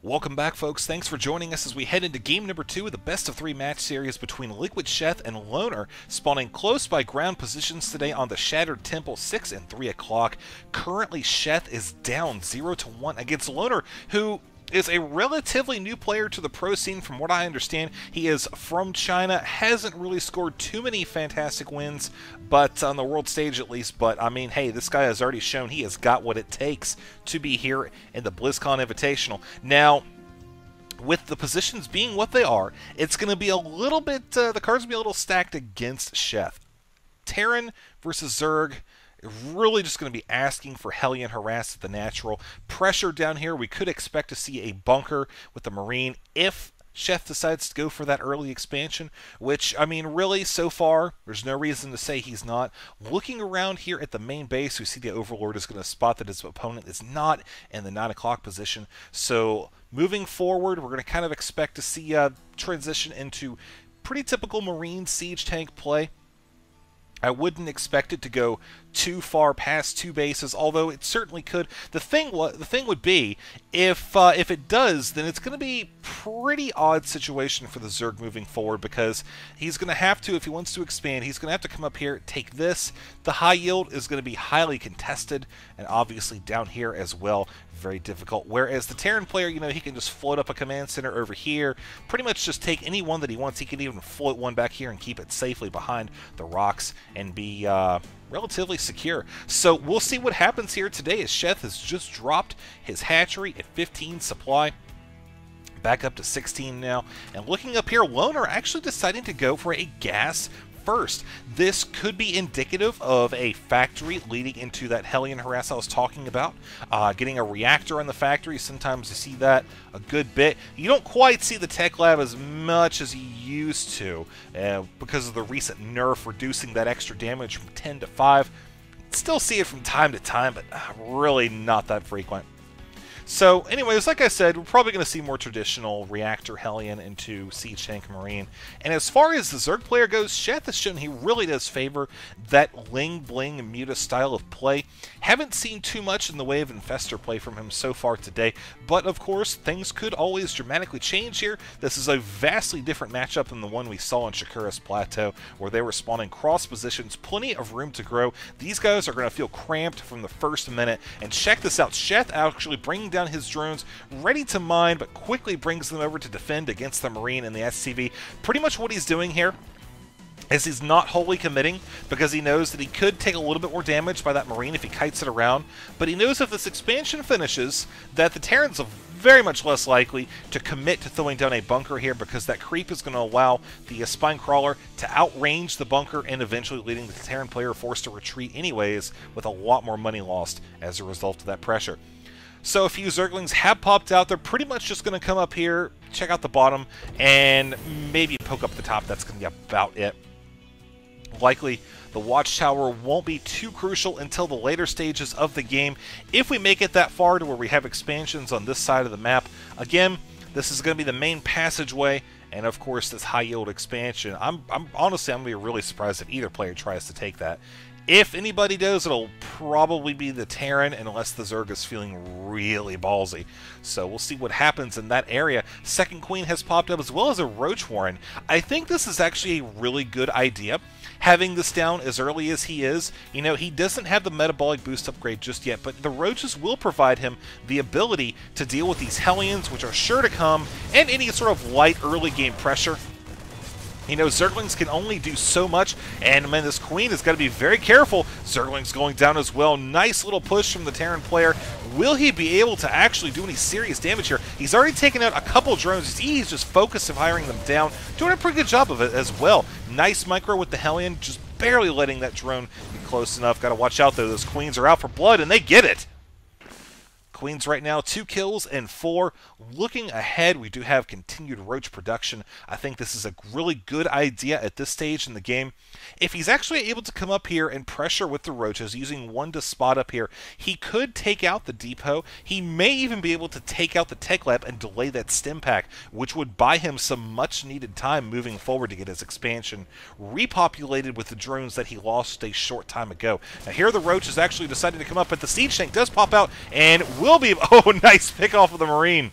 Welcome back, folks. Thanks for joining us as we head into game number 2 of the best-of-3 match series between Liquid Sheth and Loner, spawning close by ground positions today on the Shattered Temple 6 and 3 o'clock. Currently, Sheth is down 0-1 against Loner, who is a relatively new player to the pro scene. From what I understand, he is from China, hasn't really scored too many fantastic wins, but on the world stage at least. But I mean, hey, this guy has already shown he has got what it takes to be here in the Blizzcon Invitational. Now, with the positions being what they are, it's going to be a little bit, the cards will be a little stacked against Sheth. Terran versus Zerg, really just going to be asking for Hellion Harass at the natural. Pressure down here, we could expect to see a bunker with the Marine if Sheth decides to go for that early expansion, which, I mean, really, so far, there's no reason to say he's not. Looking around here at the main base, we see the Overlord is going to spot that his opponent is not in the 9 o'clock position. So, moving forward, we're going to kind of expect to see a transition into pretty typical Marine siege tank play. I wouldn't expect it to go too far past 2 bases, although it certainly could. The thing would be, if it does, then it's going to be pretty odd situation for the Zerg moving forward, because he's going to have to, if he wants to expand, he's going to have to come up here, take this. The high yield is going to be highly contested, and obviously down here as well, very difficult. Whereas the Terran player, you know, he can just float up a command center over here, pretty much just take any one that he wants. He can even float one back here and keep it safely behind the rocks and be relatively secure. So we'll see what happens here today, as Sheth has just dropped his hatchery at 15 supply. Back up to 16 now. And looking up here, Loner actually deciding to go for a gas first. This could be indicative of a factory leading into that Hellion Harass I was talking about. Getting a reactor in the factory, sometimes you see that a good bit. You don't quite see the tech lab as much as you used to because of the recent nerf reducing that extra damage from 10 to 5. Still see it from time to time, but really not that frequent. So, anyways, like I said, we're probably going to see more traditional Reactor Hellion into Siege Tank Marine. And as far as the Zerg player goes, Sheth has shown he really does favor that Ling Bling Muta style of play. Haven't seen too much in the way of Infestor play from him so far today, but of course, things could always dramatically change here. This is a vastly different matchup than the one we saw on Shakura's Plateau, where they were spawning cross positions, plenty of room to grow. These guys are going to feel cramped from the first minute, and check this out, Sheth actually bringing down his drones, ready to mine, but quickly brings them over to defend against the Marine and the SCV. Pretty much what he's doing here is he's not wholly committing, because he knows that he could take a little bit more damage by that Marine if he kites it around, but he knows if this expansion finishes, that the Terrans are very much less likely to commit to throwing down a bunker here, because that creep is going to allow the Spine Crawler to outrange the bunker and eventually leading the Terran player forced to retreat anyways, with a lot more money lost as a result of that pressure. So a few Zerglings have popped out. They're pretty much just going to come up here, check out the bottom, and maybe poke up the top. That's going to be about it. Likely, the Watchtower won't be too crucial until the later stages of the game, if we make it that far to where we have expansions on this side of the map. Again, this is going to be the main passageway, and of course this high-yield expansion. Honestly, I'm going to be really surprised if either player tries to take that. If anybody does, it'll probably be the Terran, unless the Zerg is feeling really ballsy. So we'll see what happens in that area. Second Queen has popped up, as well as a Roach Warren. I think this is actually a really good idea, having this down as early as he is. You know, he doesn't have the metabolic boost upgrade just yet, but the Roaches will provide him the ability to deal with these Hellions, which are sure to come, and any sort of light early game pressure. You know, Zerglings can only do so much, and man, this Queen has got to be very careful. Zerglings going down as well. Nice little push from the Terran player. Will he be able to actually do any serious damage here? He's already taken out a couple drones. He's just focused on hiring them down. Doing a pretty good job of it as well. Nice micro with the Hellion, just barely letting that drone be close enough. Got to watch out, though. Those Queens are out for blood, and they get it. Queens right now, 2 kills and 4. Looking ahead, we do have continued Roach production. I think this is a really good idea at this stage in the game. If he's actually able to come up here and pressure with the Roaches, using one to spot up here, he could take out the depot. He may even be able to take out the tech lab and delay that stim pack, which would buy him some much needed time moving forward to get his expansion repopulated with the drones that he lost a short time ago. Now here the Roach is actually deciding to come up, but the siege tank does pop out and will be... Oh, nice pick off of the Marine.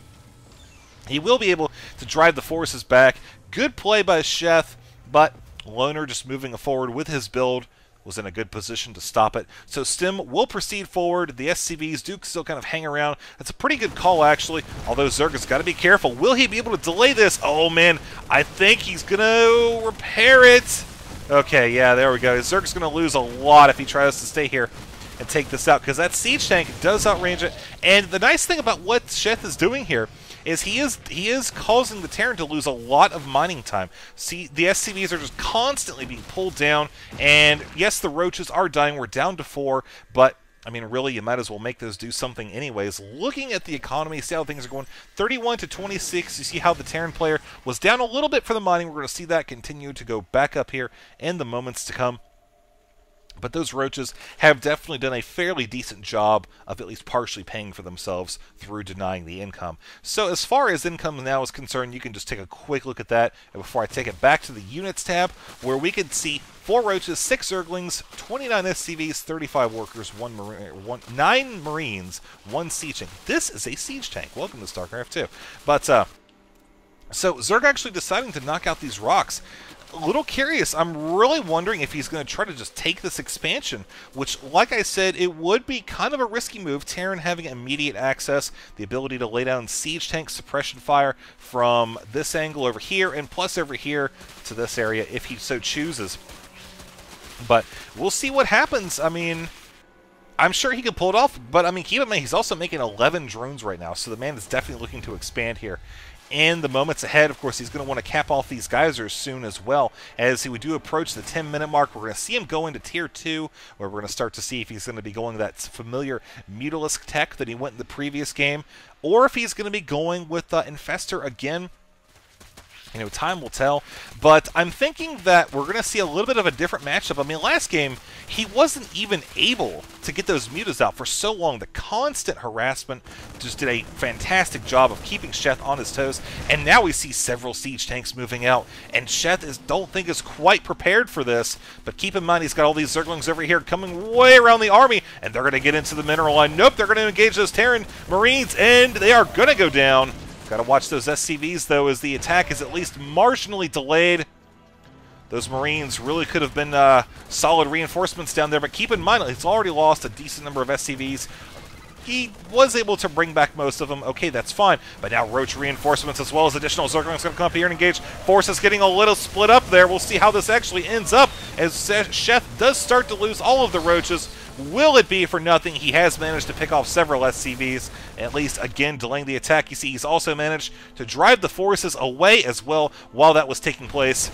He will be able to drive the forces back. Good play by Sheth, but Loner just moving forward with his build was in a good position to stop it. So Stim will proceed forward. The SCVs do still kind of hang around. That's a pretty good call, actually, although Zerg has got to be careful. Will he be able to delay this? Oh, man, I think he's going to repair it. Okay, yeah, there we go. Zerg's going to lose a lot if he tries to stay here and take this out, because that siege tank does outrange it. And the nice thing about what Sheth is doing here is he is causing the Terran to lose a lot of mining time. See, the SCVs are just constantly being pulled down, and yes, the roaches are dying. We're down to 4, but I mean, really, you might as well make those do something anyways. Looking at the economy, see how things are going. 31 to 26. You see how the Terran player was down a little bit for the mining. We're going to see that continue to go back up here in the moments to come. But those roaches have definitely done a fairly decent job of at least partially paying for themselves through denying the income. So as far as income now is concerned, you can just take a quick look at that before I take it back to the units tab, where we can see 4 roaches, 6 zerglings, 29 SCVs, 35 workers, 9 marines, 1 siege tank. This is a siege tank. Welcome to StarCraft 2. But so Zerg actually deciding to knock out these rocks. A little curious. I'm really wondering if he's going to try to just take this expansion, which, like I said, it would be kind of a risky move. Terran having immediate access, the ability to lay down siege tank suppression fire from this angle over here, and plus over here to this area if he so chooses. But we'll see what happens. I mean, I'm sure he can pull it off, but I mean, keep in mind, he's also making 11 drones right now, so the man is definitely looking to expand here. In the moments ahead, of course, he's going to want to cap off these geysers soon as well. As we do approach the 10-minute mark, we're going to see him go into Tier 2, where we're going to start to see if he's going to be going that familiar Mutalisk tech that he went in the previous game, or if he's going to be going with Infestor again. You know, time will tell, but I'm thinking that we're going to see a little bit of a different matchup. I mean, last game, he wasn't even able to get those mutas out for so long. The constant harassment just did a fantastic job of keeping Sheth on his toes, and now we see several siege tanks moving out, and Sheth don't think is quite prepared for this, but keep in mind he's got all these Zerglings over here coming way around the army, and they're going to get into the mineral line. Nope, they're going to engage those Terran Marines, and they are going to go down. Got to watch those SCVs, though, as the attack is at least marginally delayed. Those Marines really could have been solid reinforcements down there, but keep in mind, he's already lost a decent number of SCVs. He was able to bring back most of them. Okay, that's fine. But now Roach reinforcements as well as additional Zerglings going to come up here and engage. Forces getting a little split up there. We'll see how this actually ends up as Sheth does start to lose all of the Roaches. Will it be for nothing? He has managed to pick off several SCVs, at least, again, delaying the attack. You see, he's also managed to drive the forces away as well while that was taking place.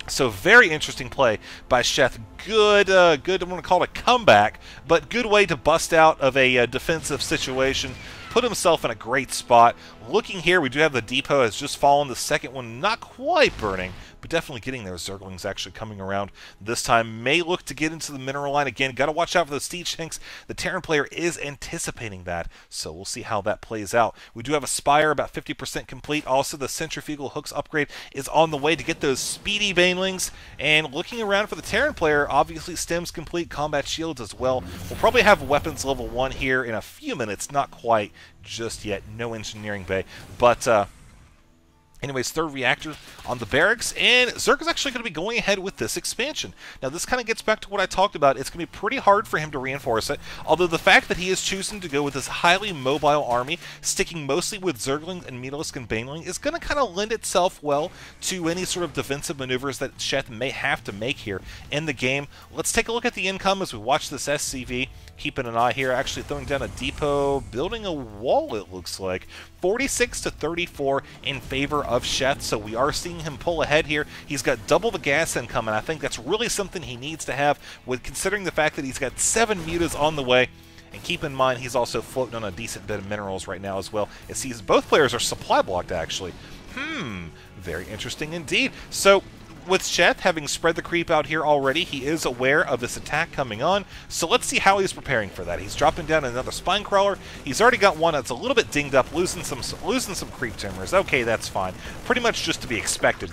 So very interesting play by Sheth. Good, I don't want to call it a comeback, but good way to bust out of a defensive situation. Put himself in a great spot. Looking here, we do have the depot has just fallen. The second one not quite burning, but definitely getting there. Zerglings actually coming around this time. May look to get into the mineral line again. Got to watch out for those siege tanks. The Terran player is anticipating that, so we'll see how that plays out. We do have a Spire about 50% complete. Also, the Centrifugal Hooks upgrade is on the way to get those speedy Banelings. And looking around for the Terran player, obviously Stim's complete, combat shields as well. We'll probably have weapons level 1 here in a few minutes. Not quite just yet. No engineering bay. But, anyways, third reactor on the barracks, and Zerg is actually going to be going ahead with this expansion. Now, this kind of gets back to what I talked about. It's going to be pretty hard for him to reinforce it, although the fact that he is choosing to go with this highly mobile army, sticking mostly with Zergling and Mutalisk and Baneling, is going to kind of lend itself well to any sort of defensive maneuvers that Sheth may have to make here in the game. Let's take a look at the income as we watch this SCV. Keeping an eye here, actually throwing down a depot, building a wall, it looks like. 46 to 34 in favor of Sheth, so we are seeing him pull ahead here. He's got double the gas income, and I think that's really something he needs to have, with considering the fact that he's got 7 mutas on the way. And keep in mind, he's also floating on a decent bit of minerals right now as well. It sees both players are supply blocked, actually. Very interesting indeed. So, with Sheth having spread the creep out here already, he is aware of this attack coming on, so let's see how he's preparing for that. He's dropping down another spine crawler. He's already got one that's a little bit dinged up, losing some creep timbers. Okay, that's fine. Pretty much just to be expected.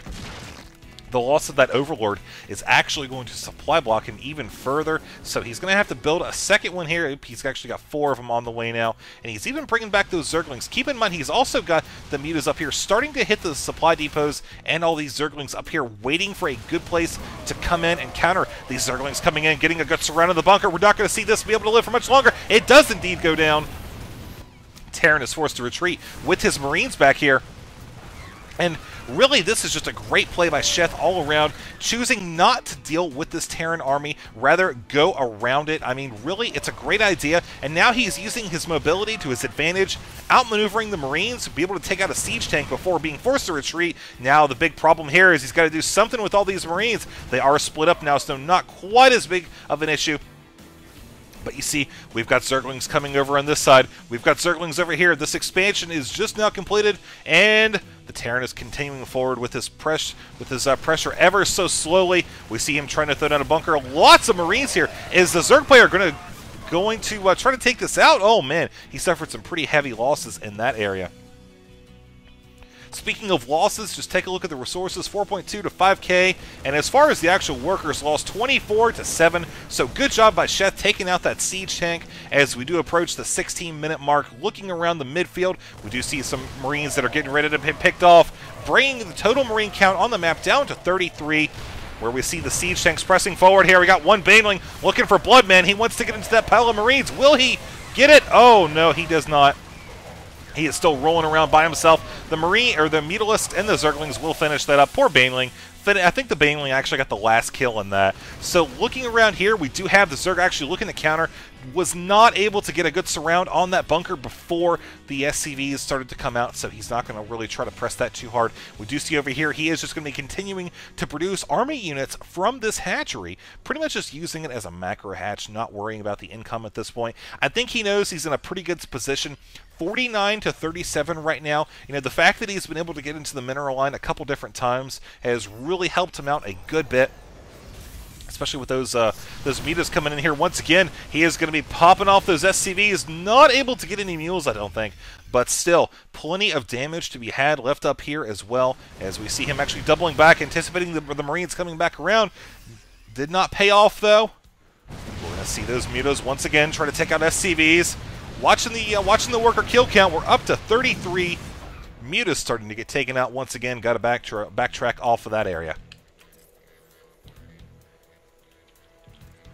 the loss of that Overlord is actually going to supply block him even further, so he's going to have to build a second one here. He's actually got 4 of them on the way now, and he's even bringing back those Zerglings. Keep in mind, he's also got the mutas up here starting to hit the supply depots and all these Zerglings up here waiting for a good place to come in and counter these Zerglings coming in, getting a good surround of the bunker. We're not going to see this be able to live for much longer. It does indeed go down. Terran is forced to retreat with his Marines back here. And really, this is just a great play by Sheth all around, choosing not to deal with this Terran army, rather go around it. I mean, really, it's a great idea, and now he's using his mobility to his advantage, outmaneuvering the Marines to be able to take out a siege tank before being forced to retreat. Now, the big problem here is he's got to do something with all these Marines. They are split up now, so not quite as big of an issue. But you see, we've got Zerglings coming over on this side. We've got Zerglings over here. This expansion is just now completed, and the Terran is continuing forward with his pressure ever so slowly. We see him trying to throw down a bunker. Lots of Marines here. Is the Zerg player going to try to take this out? Oh man, he suffered some pretty heavy losses in that area. Speaking of losses, just take a look at the resources, 4.2 to 5k, and as far as the actual workers, lost 24 to 7, so good job by Sheth taking out that siege tank. As we do approach the 16-minute mark, looking around the midfield, we do see some Marines that are getting ready to be picked off, bringing the total Marine count on the map down to 33, where we see the siege tanks pressing forward here. We got one Baneling looking for Bloodman. He wants to get into that pile of Marines. Will he get it? Oh, no, he does not. He is still rolling around by himself. The Marine, or the Mutalist and the Zerglings will finish that up. Poor Baneling. I think the Baneling actually got the last kill in that. So looking around here, we do have the Zerg actually looking to counter. Was not able to get a good surround on that bunker before the SCVs started to come out, so he's not going to really try to press that too hard. We do see over here, he is just going to be continuing to produce army units from this hatchery, pretty much just using it as a macro hatch, not worrying about the income at this point. I think he knows he's in a pretty good position. 49 to 37 right now. You know, the fact that he's been able to get into the mineral line a couple different times has really helped him out a good bit, especially with those mutas coming in here. Once again, he is going to be popping off those SCVs. Not able to get any mules, I don't think, but still plenty of damage to be had left up here as well, as we see him actually doubling back, anticipating the Marines coming back around. Did not pay off, though. We're going to see those mutas once again try to take out SCVs. Watching the worker kill count, we're up to 33. Mutas starting to get taken out once again. Got to backtrack off of that area.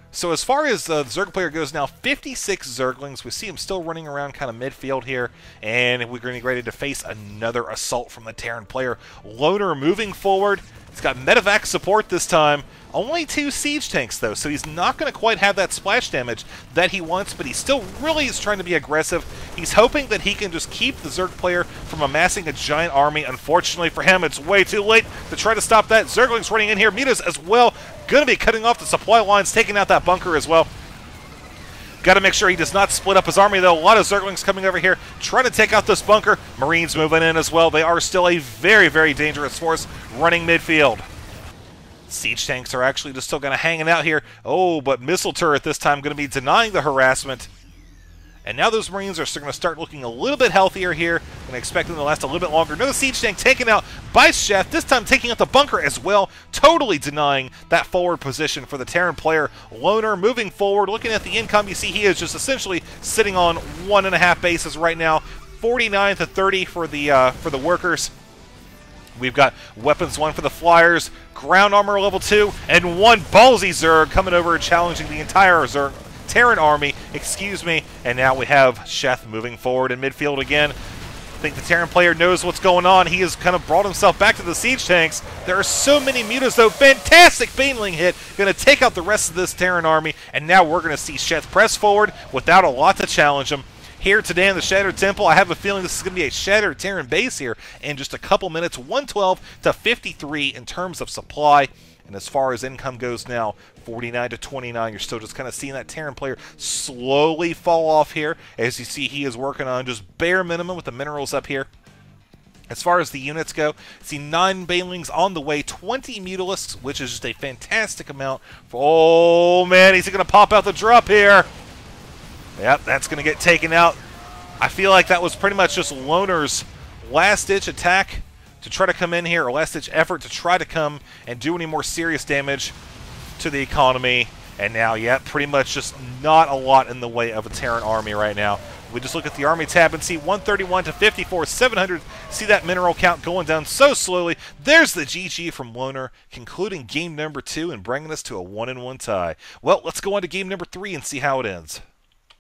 So as far as the Zerg player goes now, 56 Zerglings. We see him still running around kind of midfield here, and we're getting ready to face another assault from the Terran player. Loner moving forward. He's got medevac support this time. Only 2 siege tanks, though, so he's not going to quite have that splash damage that he wants, but he still really is trying to be aggressive. He's hoping that he can just keep the Zerg player from amassing a giant army. Unfortunately for him, it's way too late to try to stop that. Zerglings running in here. Mutas as well. Going to be cutting off the supply lines, taking out that bunker as well. Got to make sure he does not split up his army, though. A lot of Zerglings coming over here, trying to take out this bunker. Marines moving in as well. They are still a very, very dangerous force running midfield. Siege tanks are actually just still going to hang out here. Oh, but missile turret this time going to be denying the harassment. And now those Marines are going to start looking a little bit healthier here. Going to expect them to last a little bit longer. Another siege tank taken out by Sheth, this time taking out the bunker as well. Totally denying that forward position for the Terran player. Loner moving forward, looking at the income. You see he is just essentially sitting on 1.5 bases right now. 49 to 30 for the workers. We've got weapons 1 for the flyers, ground armor level 2, and 1 ballsy Zerg coming over and challenging the entire Terran army, and now we have Sheth moving forward in midfield again. I think the Terran player knows what's going on. He has kind of brought himself back to the siege tanks. There are so many mutas, though. Fantastic Baneling hit. Going to take out the rest of this Terran army, and now we're going to see Sheth press forward without a lot to challenge him. Here today in the Shattered Temple, I have a feeling this is going to be a Shattered Terran base here in just a couple minutes. 112 to 53 in terms of supply. And as far as income goes now, 49 to 29. You're still just kind of seeing that Terran player slowly fall off here. As you see, he is working on just bare minimum with the minerals up here. As far as the units go, see 9 Banelings on the way, 20 Mutalisks, which is just a fantastic amount. Oh, man, he's going to pop out the drop here. Yep, that's going to get taken out. I feel like that was pretty much just Loner's last-ditch attack to try to come in here, a last-ditch effort to try to come and do any more serious damage to the economy. And now, yeah, pretty much just not a lot in the way of a Terran army right now. We just look at the army tab and see 131 to 54, 700. See that mineral count going down so slowly. There's the GG from Loner, concluding game number 2 and bringing us to a 1-1 tie. Well, let's go on to game number 3 and see how it ends.